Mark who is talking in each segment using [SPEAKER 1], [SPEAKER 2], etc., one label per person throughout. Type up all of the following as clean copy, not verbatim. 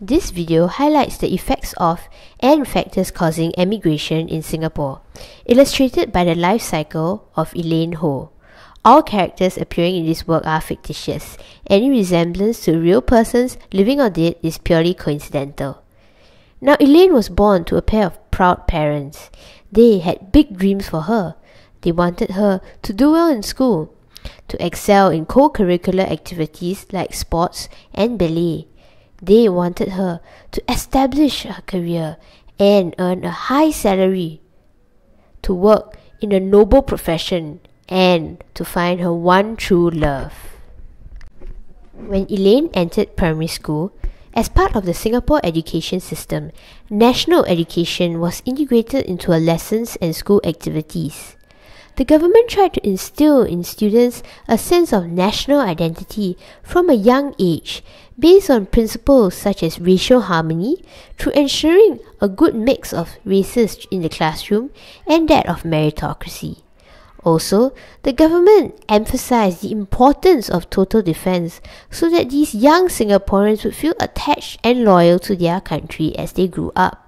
[SPEAKER 1] This video highlights the effects of and factors causing emigration in Singapore, illustrated by the life cycle of Elaine Ho. All characters appearing in this work are fictitious. Any resemblance to real persons, living or dead, is purely coincidental. Now, Elaine was born to a pair of proud parents. They had big dreams for her. They wanted her to do well in school, to excel in co-curricular activities like sports and ballet. They wanted her to establish her career and earn a high salary, to work in a noble profession, and to find her one true love. When Elaine entered primary school, as part of the Singapore education system, national education was integrated into her lessons and school activities. The government tried to instill in students a sense of national identity from a young age, based on principles such as racial harmony, through ensuring a good mix of races in the classroom and that of meritocracy. Also, the government emphasized the importance of total defense so that these young Singaporeans would feel attached and loyal to their country as they grew up.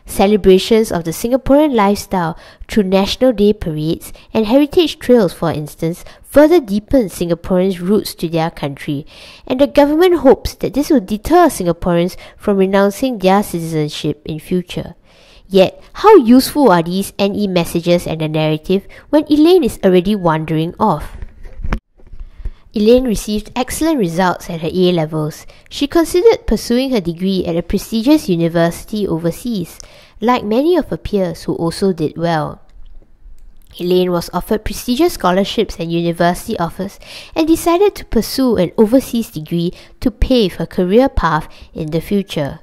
[SPEAKER 1] Celebrations of the Singaporean lifestyle through National Day parades and heritage trails, for instance, further deepen Singaporeans' roots to their country, and the government hopes that this will deter Singaporeans from renouncing their citizenship in future. Yet, how useful are these NE messages and the narrative when Elaine is already wandering off? Elaine received excellent results at her A-levels. She considered pursuing her degree at a prestigious university overseas, like many of her peers who also did well. Elaine was offered prestigious scholarships and university offers and decided to pursue an overseas degree to pave her career path in the future.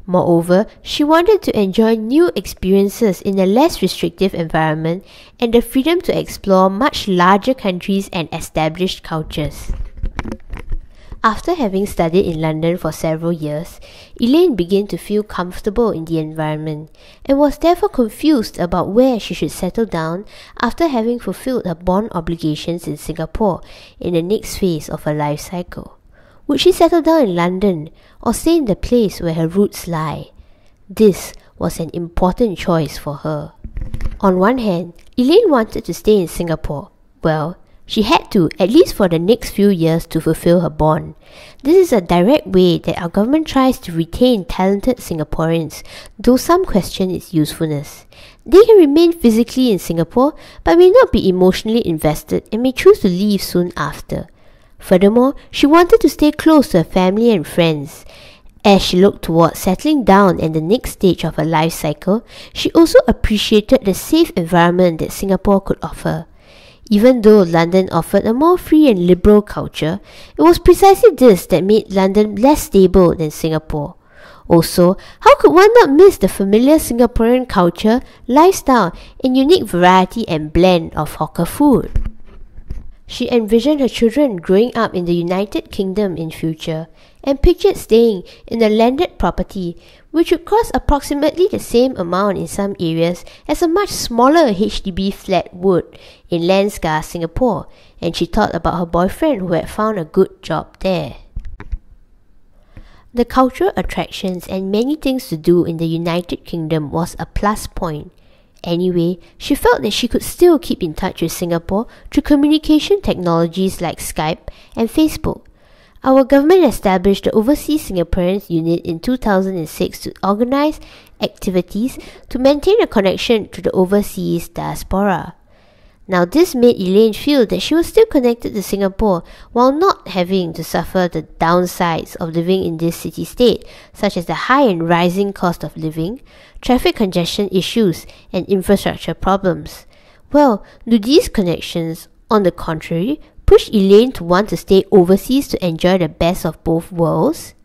[SPEAKER 1] Moreover, she wanted to enjoy new experiences in a less restrictive environment and the freedom to explore much larger countries and established cultures. After having studied in London for several years, Elaine began to feel comfortable in the environment and was therefore confused about where she should settle down after having fulfilled her bond obligations in Singapore in the next phase of her life cycle. Would she settle down in London or stay in the place where her roots lie? This was an important choice for her. On one hand, Elaine wanted to stay in Singapore. Well, she had to, at least for the next few years, to fulfill her bond. This is a direct way that our government tries to retain talented Singaporeans, though some question its usefulness. They can remain physically in Singapore, but may not be emotionally invested and may choose to leave soon after. Furthermore, she wanted to stay close to her family and friends. As she looked towards settling down and the next stage of her life cycle, she also appreciated the safe environment that Singapore could offer. Even though London offered a more free and liberal culture, it was precisely this that made London less stable than Singapore. Also, how could one not miss the familiar Singaporean culture, lifestyle, and unique variety and blend of hawker food? She envisioned her children growing up in the United Kingdom in future and pictured staying in a landed property which would cost approximately the same amount in some areas as a much smaller HDB flat would in land-scarce Singapore, and she thought about her boyfriend who had found a good job there. The cultural attractions and many things to do in the United Kingdom was a plus point. Anyway, she felt that she could still keep in touch with Singapore through communication technologies like Skype and Facebook. Our government established the Overseas Singaporeans Unit in 2006 to organise activities to maintain a connection to the overseas diaspora. Now, this made Elaine feel that she was still connected to Singapore while not having to suffer the downsides of living in this city-state, such as the high and rising cost of living, traffic congestion issues, and infrastructure problems. Well, do these connections, on the contrary, push Elaine to want to stay overseas to enjoy the best of both worlds?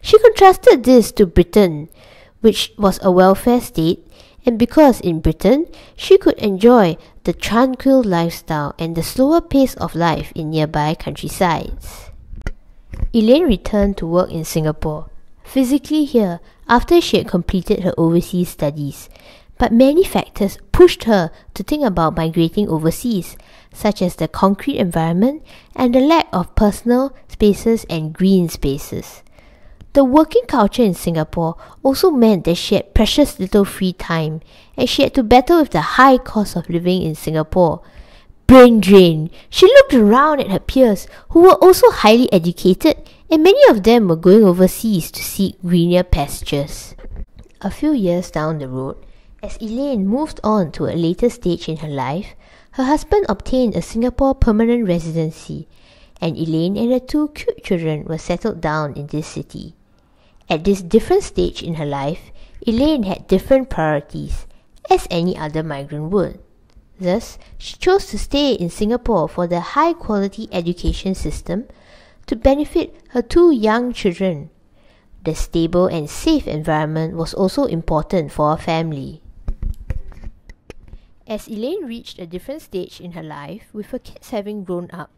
[SPEAKER 1] She contrasted this to Britain, which was a welfare state, and because in Britain, she could enjoy the tranquil lifestyle and the slower pace of life in nearby countrysides. Elaine returned to work in Singapore, physically here after she had completed her overseas studies, but many factors pushed her to think about migrating overseas, such as the concrete environment and the lack of personal spaces and green spaces. The working culture in Singapore also meant that she had precious little free time, and she had to battle with the high cost of living in Singapore. Brain drain. She looked around at her peers, who were also highly educated, and many of them were going overseas to seek greener pastures. A few years down the road, as Elaine moved on to a later stage in her life, her husband obtained a Singapore permanent residency, and Elaine and her 2 cute children were settled down in this city. At this different stage in her life, Elaine had different priorities, as any other migrant would. Thus, she chose to stay in Singapore for the high-quality education system to benefit her 2 young children. The stable and safe environment was also important for her family. As Elaine reached a different stage in her life, with her kids having grown up,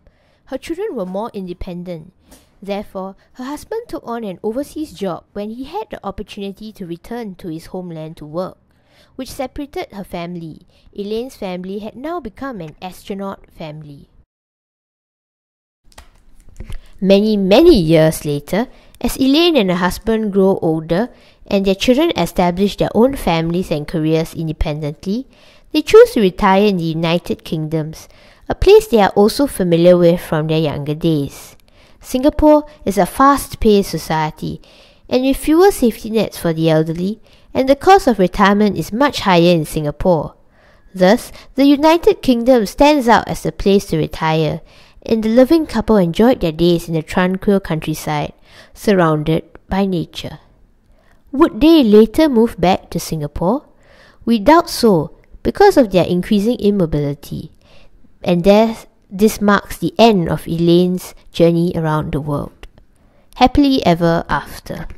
[SPEAKER 1] her children were more independent. Therefore, her husband took on an overseas job when he had the opportunity to return to his homeland to work, which separated her family. Elaine's family had now become an astronaut family. Many years later, as Elaine and her husband grow older and their children establish their own families and careers independently, they choose to retire in the United Kingdom, a place they are also familiar with from their younger days. Singapore is a fast-paced society, and with fewer safety nets for the elderly, and the cost of retirement is much higher in Singapore. Thus, the United Kingdom stands out as the place to retire, and the loving couple enjoyed their days in the tranquil countryside, surrounded by nature. Would they later move back to Singapore? We doubt so, because of their increasing immobility, and this marks the end of Elaine's journey around the world. Happily ever after.